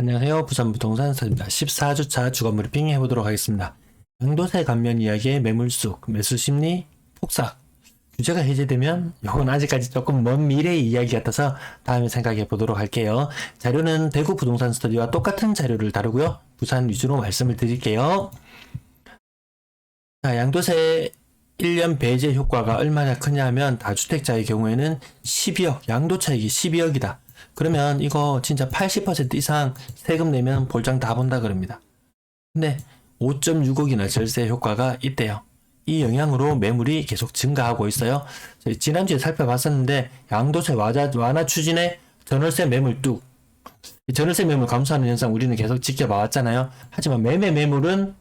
안녕하세요. 부산부동산서입니다. 14주차 주거브리핑 해보도록 하겠습니다. 양도세 감면 이야기의 매물쑥, 매수심리, 폭삭. 규제가 해제되면 이건 아직까지 조금 먼 미래의 이야기 같아서 다음에 생각해 보도록 할게요. 자료는 대구 부동산 스터디와 똑같은 자료를 다루고요. 부산 위주로 말씀을 드릴게요. 자, 양도세 1년 배제 효과가 얼마나 크냐 하면 다주택자의 경우에는 12억, 양도차익이 12억이다. 그러면 이거 진짜 80% 이상 세금 내면 볼장 다 본다 그럽니다. 근데 5.6억이나 절세 효과가 있대요. 이 영향으로 매물이 계속 증가하고 있어요. 지난주에 살펴봤었는데 양도세 완화 추진에 전월세 매물 뚝. 전월세 매물 감소하는 현상 우리는 계속 지켜봐왔잖아요. 하지만 매매 매물은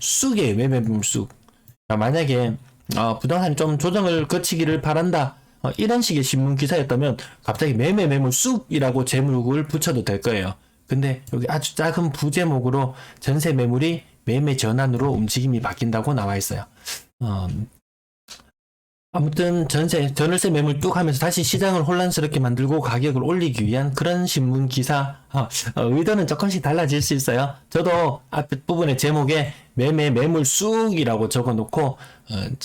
쑥이에요. 매매 매물 쑥. 만약에 부동산이 좀 조정을 거치기를 바란다. 이런 식의 신문 기사였다면 갑자기 매매 매물 쑥이라고 제목을 붙여도 될 거예요. 근데 여기 아주 작은 부제목으로 전세 매물이 매매 전환으로 움직임이 바뀐다고 나와 있어요. 아무튼 전월세 매물 뚝 하면서 다시 시장을 혼란스럽게 만들고 가격을 올리기 위한 그런 신문 기사, 의도는 조금씩 달라질 수 있어요. 저도 앞에 부분의 제목에 매매 매물 쑥이라고 적어 놓고,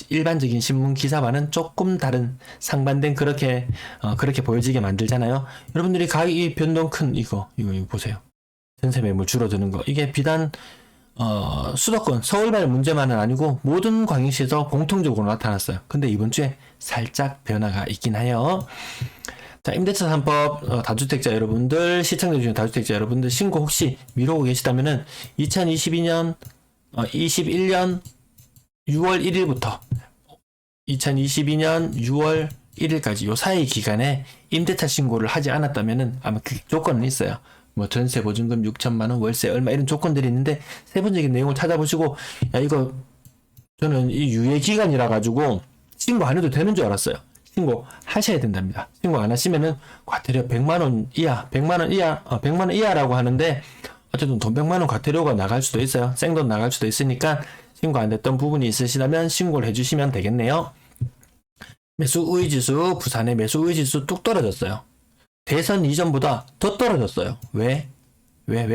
일반적인 신문 기사와는 조금 다른 상반된 그렇게 보여지게 만들잖아요. 여러분들이 가격이 변동 큰 이거 보세요. 전세 매물 줄어드는 거. 이게 비단, 수도권, 서울발 문제만은 아니고 모든 광역시에서 공통적으로 나타났어요. 근데 이번 주에 살짝 변화가 있긴 해요. 자, 임대차 3법 다주택자 여러분들, 시청자 중에 다주택자 여러분들 신고 혹시 미루고 계시다면은 2021년 6월 1일부터 2022년 6월 1일까지 요 사이 기간에 임대차 신고를 하지 않았다면은 아마 그 조건은 있어요. 뭐 전세 보증금 6천만원, 월세 얼마 이런 조건들이 있는데 세부적인 내용을 찾아보시고, 야 이거 저는 이 유예 기간이라 가지고 신고 안 해도 되는 줄 알았어요. 신고 하셔야 된답니다. 신고 안 하시면은 과태료 100만원 이하, 100만원 이하라고 하는데 어쨌든 돈 100만원 과태료가 나갈 수도 있어요. 생돈 나갈 수도 있으니까 신고 안 됐던 부분이 있으시다면 신고를 해주시면 되겠네요. 매수 우위지수, 부산의 매수 우위지수 뚝 떨어졌어요. 대선 이전보다 더 떨어졌어요. 왜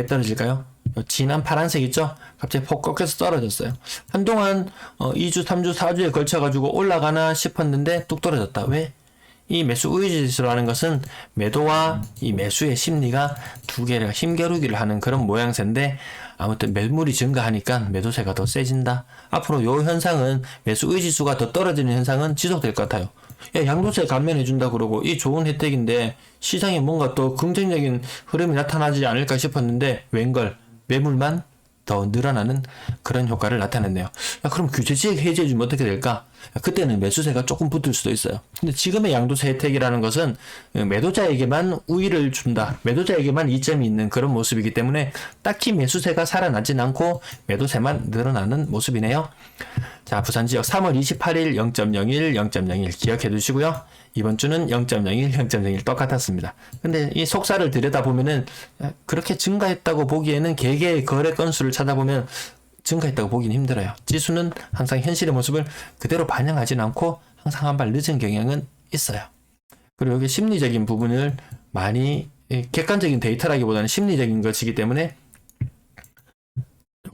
떨어질까요? 진한 파란색 있죠? 갑자기 폭 꺾여서 떨어졌어요. 한동안 2주, 3주, 4주에 걸쳐가지고 올라가나 싶었는데 뚝 떨어졌다. 왜? 이 매수 우위지수라는 것은 매도와 이 매수의 심리가 두 개를 힘겨루기를 하는 그런 모양새인데, 아무튼 매물이 증가하니까 매도세가 더 세진다. 앞으로 이 현상은, 매수 우위지수가 더 떨어지는 현상은 지속될 것 같아요. 야, 양도세 감면해준다 그러고 이 좋은 혜택인데 시장에 뭔가 또 긍정적인 흐름이 나타나지 않을까 싶었는데 웬걸 매물만 더 늘어나는 그런 효과를 나타냈네요. 야, 그럼 규제지역 해제해주면 어떻게 될까? 그때는 매수세가 조금 붙을 수도 있어요. 근데 지금의 양도세 혜택이라는 것은 매도자에게만 우위를 준다. 매도자에게만 이점이 있는 그런 모습이기 때문에 딱히 매수세가 살아나진 않고 매도세만 늘어나는 모습이네요. 자, 부산지역 3월 28일 0.01, 0.01 기억해 두시고요. 이번 주는 0.01, 0.01 똑같았습니다. 근데 이 속사를 들여다보면은 그렇게 증가했다고 보기에는 개개의 거래 건수를 찾아보면 증가했다고 보기는 힘들어요. 지수는 항상 현실의 모습을 그대로 반영하진 않고 항상 한 발 늦은 경향은 있어요. 그리고 여기 심리적인 부분을 많이, 객관적인 데이터라기보다는 심리적인 것이기 때문에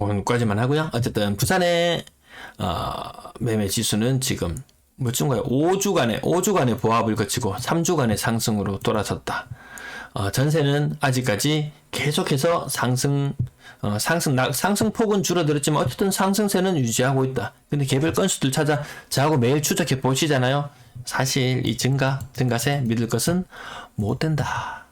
여기까지만 하고요. 어쨌든 부산의 매매 지수는 지금 몇 주인가요? 5주간의 보합을 거치고 3주간의 상승으로 돌아섰다. 전세는 아직까지 계속해서 상승폭은 줄어들었지만 어쨌든 상승세는 유지하고 있다. 근데 개별 건수들 찾아 저하고 매일 추적해 보시잖아요. 사실 이 증가세 믿을 것은 못 된다.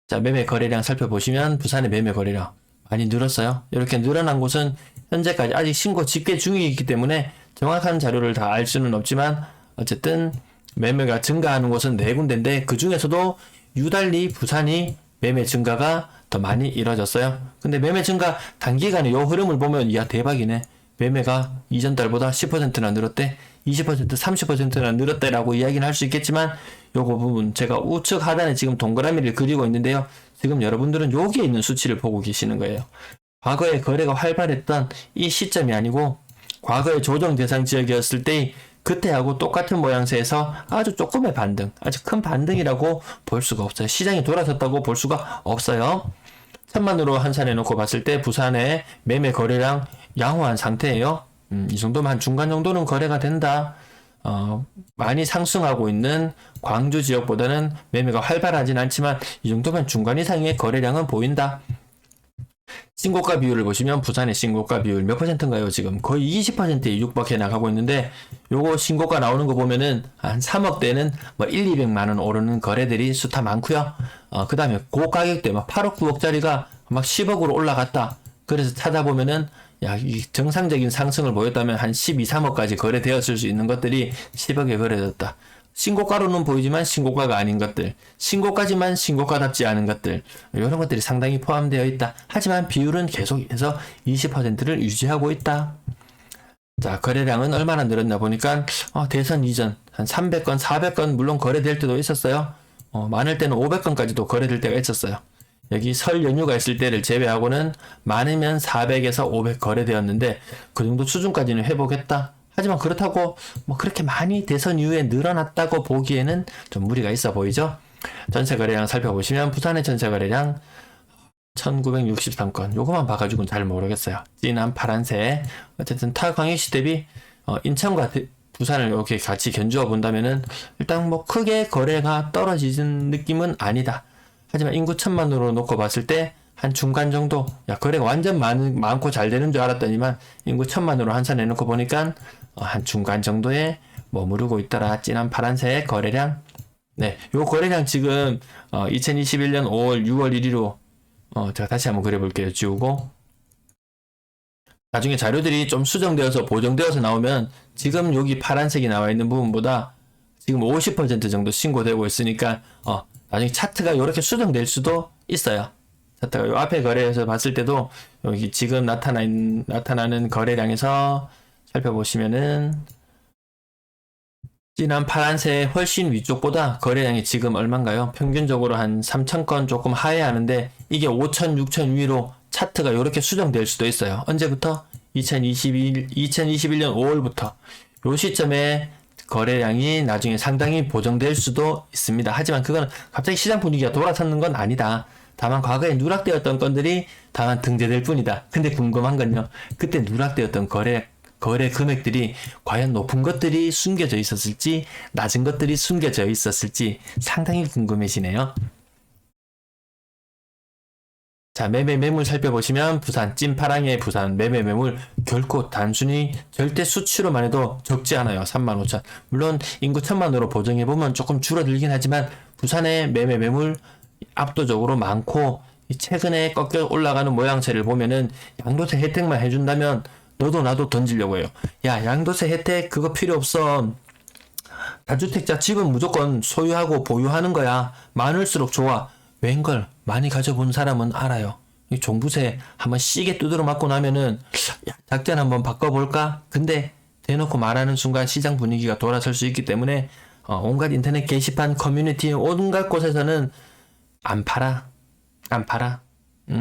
자, 매매 거래량 살펴보시면 부산의 매매 거래량 많이 늘었어요. 이렇게 늘어난 곳은 현재까지 아직 신고 집계 중이기 때문에 정확한 자료를 다 알 수는 없지만 어쨌든 매매가 증가하는 곳은 4군데인데 그 중에서도 유달리 부산이 매매 증가가 더 많이 이뤄졌어요. 근데 매매 증가 단기간에 이 흐름을 보면 야 대박이네. 매매가 이전 달보다 10%나 늘었대. 20%, 30%나 늘었다라고 이야기는 할 수 있겠지만 요거 부분 제가 우측 하단에 지금 동그라미를 그리고 있는데요. 지금 여러분들은 여기에 있는 수치를 보고 계시는 거예요. 과거에 거래가 활발했던 이 시점이 아니고 과거의 조정 대상 지역이었을 때의 그때하고 똑같은 모양새에서 아주 조금의 반등, 아주 큰 반등이라고 볼 수가 없어요. 시장이 돌아섰다고 볼 수가 없어요. 천만으로 환산해 놓고 봤을 때 부산의 매매 거래량 양호한 상태예요. 이 정도면 한 중간 정도는 거래가 된다. 많이 상승하고 있는 광주 지역보다는 매매가 활발하진 않지만 이 정도면 중간 이상의 거래량은 보인다. 신고가 비율을 보시면 부산의 신고가 비율 몇 퍼센트인가요? 지금 거의 20%에 육박해 나가고 있는데 요거 신고가 나오는 거 보면은 한 3억대는 뭐 1, 200만 원 오르는 거래들이 숱하 많고요. 그 다음에 고가격대 막 8억, 9억짜리가 막 10억으로 올라갔다. 그래서 찾아보면은 이 정상적인 상승을 보였다면 한 12, 3억까지 거래되었을 수 있는 것들이 10억에 거래됐다. 신고가로는 보이지만 신고가가 아닌 것들, 신고가지만 신고가답지 않은 것들, 이런 것들이 상당히 포함되어 있다. 하지만 비율은 계속해서 20%를 유지하고 있다. 자, 거래량은 얼마나 늘었나 보니까 대선 이전 한 300건, 400건 물론 거래될 때도 있었어요. 많을 때는 500건까지도 거래될 때가 있었어요. 여기 설 연휴가 있을 때를 제외하고는 많으면 400에서 500 거래되었는데 그 정도 수준까지는 회복했다. 하지만 그렇다고 뭐 그렇게 많이 대선 이후에 늘어났다고 보기에는 좀 무리가 있어 보이죠. 전세 거래량 살펴보시면 부산의 전세 거래량 1963건 요거만 봐가지고는 잘 모르겠어요. 진한 파란색. 어쨌든 타 광역시 대비 인천과 부산을 이렇게 같이 견주어 본다면은 일단 뭐 크게 거래가 떨어지는 느낌은 아니다. 하지만 인구 1000만으로 놓고 봤을 때 한 중간 정도, 거래가 완전 많고 잘 되는 줄 알았더니만 인구 1000만으로 환산해 놓고 보니까 한 중간 정도에 머무르고 있더라. 진한 파란색 거래량. 네, 요 거래량 지금 2021년 5월 6월 1일로 제가 다시 한번 그려볼게요. 지우고 나중에 자료들이 좀 수정되어서 보정되어서 나오면 지금 여기 파란색이 나와 있는 부분보다 지금 50% 정도 신고되고 있으니까 나중에 차트가 이렇게 수정될 수도 있어요. 차트가 요 앞에 거래에서 봤을 때도 여기 지금 나타나는 거래량에서 살펴보시면은 진한 파란색 훨씬 위쪽보다 거래량이 지금 얼마인가요? 평균적으로 한 3,000건 조금 하회하는데 이게 5,000, 6,000 위로 차트가 이렇게 수정될 수도 있어요. 언제부터? 2021년 5월부터 요 시점에 거래량이 나중에 상당히 보정될 수도 있습니다. 하지만 그건 갑자기 시장 분위기가 돌아서는 건 아니다. 다만 과거에 누락되었던 건들이 다만 등재될 뿐이다. 근데 궁금한 건요. 그때 누락되었던 거래 금액들이 과연 높은 것들이 숨겨져 있었을지 낮은 것들이 숨겨져 있었을지 상당히 궁금해지네요. 자, 매매 매물 살펴보시면 부산 찐파랑의 부산 매매 매물 결코 단순히 절대 수치로만 해도 적지 않아요. 35,000. 물론 인구 1000만으로 보정해보면 조금 줄어들긴 하지만 부산의 매매 매물 압도적으로 많고 최근에 꺾여 올라가는 모양새를 보면은 양도세 혜택만 해준다면 너도 나도 던지려고 해요. 야, 양도세 혜택 그거 필요 없어. 다주택자 집은 무조건 소유하고 보유하는 거야. 많을수록 좋아. 웬걸 많이 가져본 사람은 알아요. 이 종부세 한번 시게 두드러 맞고 나면은 작전 한번 바꿔볼까? 근데 대놓고 말하는 순간 시장 분위기가 돌아설 수 있기 때문에 온갖 인터넷 게시판 커뮤니티 온갖 곳에서는 안 팔아.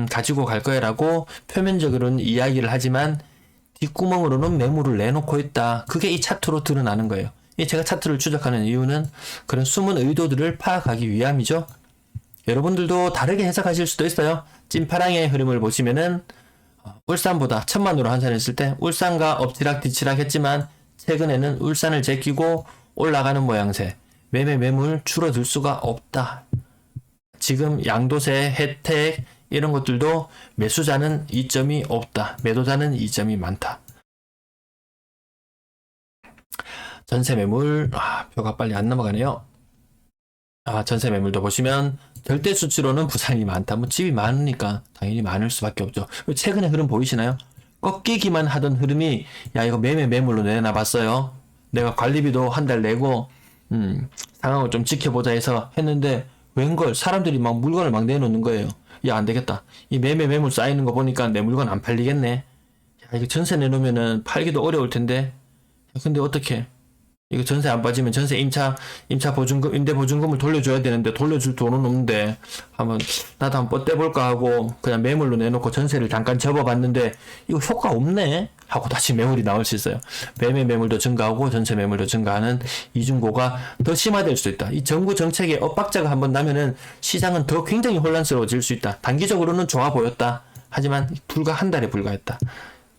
가지고 갈 거야 라고 표면적으로는 이야기를 하지만 뒷구멍으로는 매물을 내놓고 있다. 그게 이 차트로 드러나는 거예요. 제가 차트를 추적하는 이유는 그런 숨은 의도들을 파악하기 위함이죠. 여러분들도 다르게 해석하실 수도 있어요. 찐파랑의 흐름을 보시면은 울산보다 1000만으로 환산했을 때 울산과 엎치락뒤치락 했지만 최근에는 울산을 제끼고 올라가는 모양새. 매물 줄어들 수가 없다. 지금 양도세 혜택 이런 것들도 매수자는 이점이 없다. 매도자는 이점이 많다. 전세 매물 표가 빨리 안 넘어가네요. 전세 매물도 보시면 절대 수치로는 부산이 많다. 뭐 집이 많으니까 당연히 많을 수밖에 없죠. 최근에 흐름 보이시나요? 꺾이기만 하던 흐름이 이거 매물로 내놔봤어요. 내가 관리비도 한 달 내고 상황을 좀 지켜보자 해서 했는데 웬걸 사람들이 막 물건을 막 내놓는 거예요. 안 되겠다. 이 매물 쌓이는 거 보니까 내 물건 안 팔리겠네. 이거 전세 내놓으면은 팔기도 어려울 텐데. 근데 어떻게? 이거 전세 안 빠지면 전세 임차 보증금, 임대 보증금을 돌려줘야 되는데 돌려줄 돈은 없는데 나도 한번 뻗대볼까 하고 그냥 매물로 내놓고 전세를 잠깐 접어봤는데 이거 효과 없네 하고 다시 매물이 나올 수 있어요. 매매 매물도 증가하고 전세 매물도 증가하는 이중고가 더 심화될 수 있다. 이 정부 정책의 엇박자가 한번 나면은 시장은 더 굉장히 혼란스러워질 수 있다. 단기적으로는 좋아 보였다. 하지만 불과 한 달에 불과했다.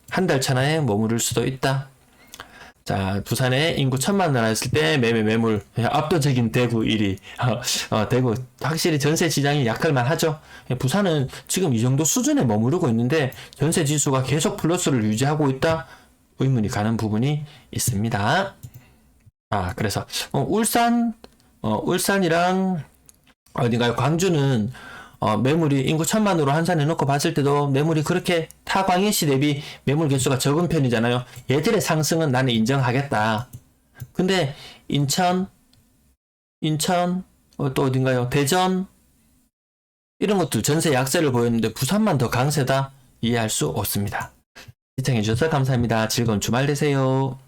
한 달 차나에 머무를 수도 있다. 자, 부산에 인구 1,000만 나라 했을 때 매물 압도적인 대구 1위. 대구 확실히 전세 시장이 약할만 하죠. 부산은 지금 이 정도 수준에 머무르고 있는데 전세 지수가 계속 플러스를 유지하고 있다. 의문이 가는 부분이 있습니다. 그래서 울산이랑 어딘가요? 광주는 매물이 인구 1,000만으로 한산해 놓고 봤을 때도 매물이 그렇게 타 광역시 대비 매물 개수가 적은 편이잖아요. 얘들의 상승은 나는 인정하겠다. 근데 인천 또 어딘가요? 대전 이런 것도 전세 약세를 보였는데 부산만 더 강세다? 이해할 수 없습니다. 시청해주셔서 감사합니다. 즐거운 주말 되세요.